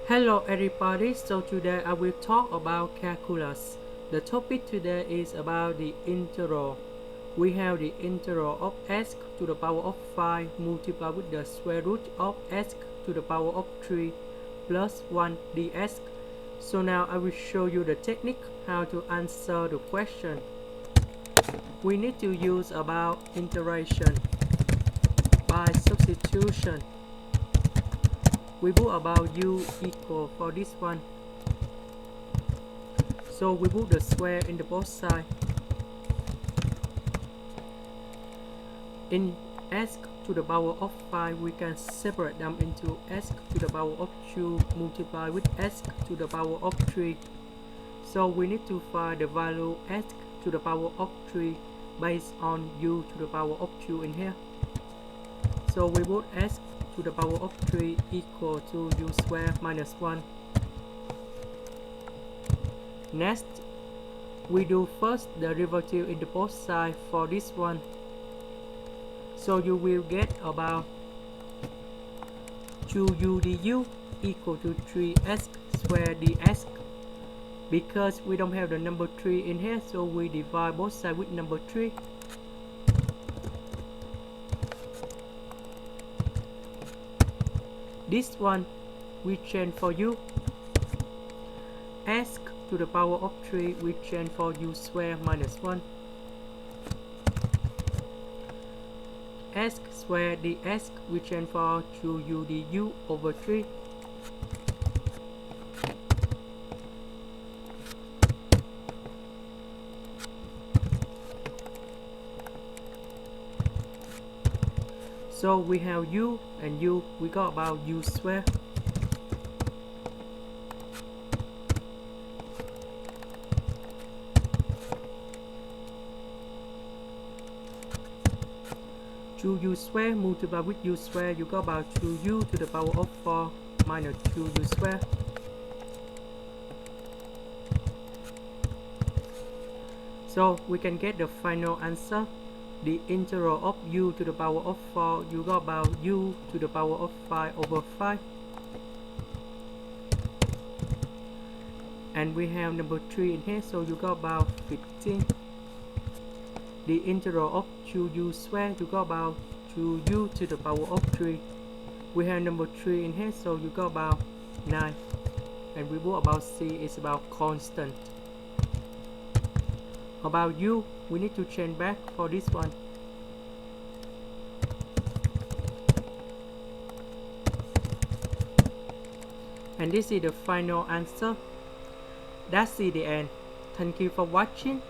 Hello everybody, so today I will talk about calculus. The topic today is about the integral. We have the integral of s to the power of 5 multiplied with the square root of s to the power of 3 plus 1 ds. So now I will show you the technique how to answer the question. We need to use about integration by substitution. We put about u equal for this one. So we put the square in the both side. In s to the power of 5, we can separate them into s to the power of 2 multiplied with s to the power of 3. So we need to find the value s to the power of 3 based on u to the power of 2 in here. So we put s to the power of 3 equal to u square minus 1. Next, we do first derivative in the both sides for this one. So you will get about 2u du equal to 3s squared ds. Because we don't have the number 3 in here, so we divide both sides with number 3. This one we change for u. S to the power of 3 we change for u square minus 1. S squared ds we change for 2u du over 3. So we have u and u, we got about u square. Two u square multiplied with u square, you got about 2u to the power of 4 minus 2u square. So we can get the final answer. The integral of u to the power of 4, you got about u to the power of 5 over 5. And we have number 3 in here, so you got about 15. The integral of 2u square, you got about 2u to the power of 3. We have number 3 in here, so you got about 9. And we put about c is about constant. About u, we need to change back for this one. And this is the final answer. That's the end. Thank you for watching.